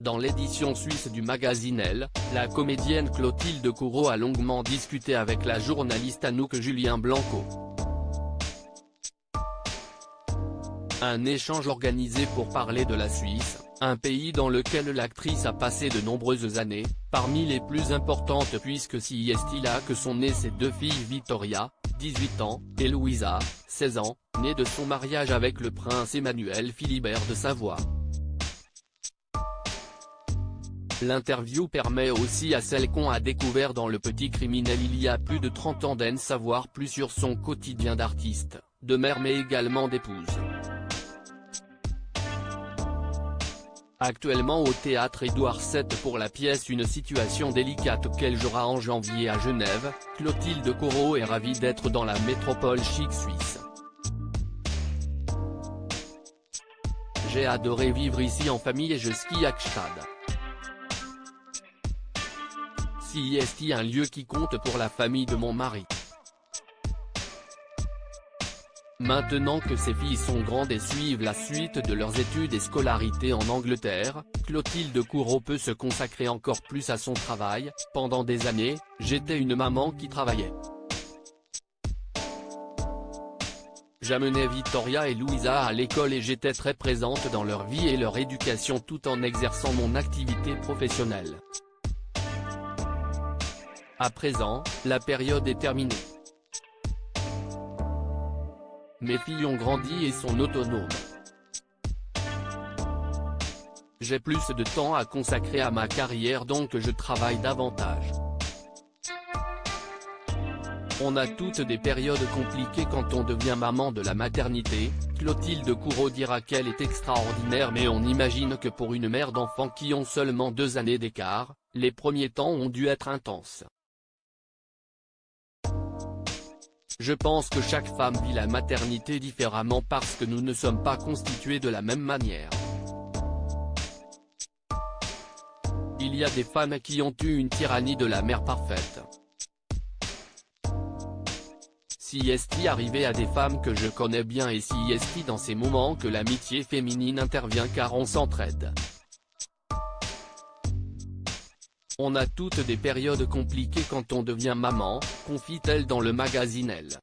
Dans l'édition suisse du magazine Elle, la comédienne Clotilde Courreau a longuement discuté avec la journaliste Anouk Julien Blanco. Un échange organisé pour parler de la Suisse, un pays dans lequel l'actrice a passé de nombreuses années, parmi les plus importantes puisque s'y est là que sont nées ses deux filles Victoria, 18 ans, et Louisa, 16 ans, née de son mariage avec le prince Emmanuel Philibert de Savoie. L'interview permet aussi à celle qu'on a découvert dans Le Petit Criminel il y a plus de 30 ans d'en savoir plus sur son quotidien d'artiste, de mère mais également d'épouse. Actuellement au théâtre Édouard VII pour la pièce Une situation délicate qu'elle jouera en janvier à Genève, Clotilde Courreau est ravie d'être dans la métropole chic suisse. J'ai adoré vivre ici en famille et je skie à Gstaad. Si est un lieu qui compte pour la famille de mon mari. Maintenant que ses filles sont grandes et suivent la suite de leurs études et scolarité en Angleterre, Clotilde Courreau peut se consacrer encore plus à son travail. Pendant des années, j'étais une maman qui travaillait. J'amenais Victoria et Louisa à l'école et j'étais très présente dans leur vie et leur éducation tout en exerçant mon activité professionnelle. À présent, la période est terminée. Mes filles ont grandi et sont autonomes. J'ai plus de temps à consacrer à ma carrière donc je travaille davantage. On a toutes des périodes compliquées quand on devient maman de la maternité. Clotilde Courreau dira qu'elle est extraordinaire mais on imagine que pour une mère d'enfants qui ont seulement 2 années d'écart, les premiers temps ont dû être intenses. Je pense que chaque femme vit la maternité différemment parce que nous ne sommes pas constitués de la même manière. Il y a des femmes qui ont eu une tyrannie de la mère parfaite. Si est arrivé à des femmes que je connais bien et si est dans ces moments que l'amitié féminine intervient car on s'entraide. On a toutes des périodes compliquées quand on devient maman, confie-t-elle dans le magazine Elle.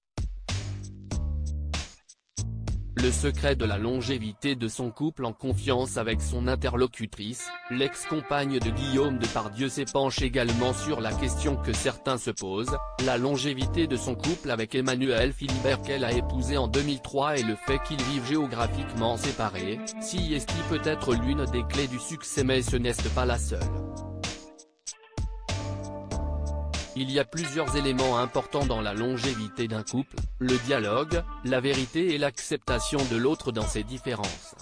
Le secret de la longévité de son couple en confiance avec son interlocutrice, l'ex-compagne de Guillaume Depardieu s'épanche également sur la question que certains se posent, la longévité de son couple avec Emmanuel Philibert qu'elle a épousé en 2003 et le fait qu'ils vivent géographiquement séparés. Si est peut être l'une des clés du succès mais ce n'est pas la seule. Il y a plusieurs éléments importants dans la longévité d'un couple, le dialogue, la vérité et l'acceptation de l'autre dans ses différences.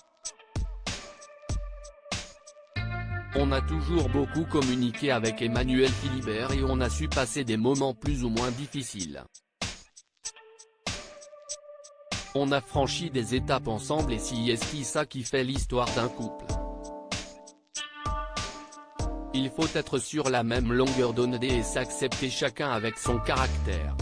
On a toujours beaucoup communiqué avec Emmanuel Philibert et on a su passer des moments plus ou moins difficiles. On a franchi des étapes ensemble et si est ça qui fait l'histoire d'un couple. Il faut être sur la même longueur d'onde et s'accepter chacun avec son caractère.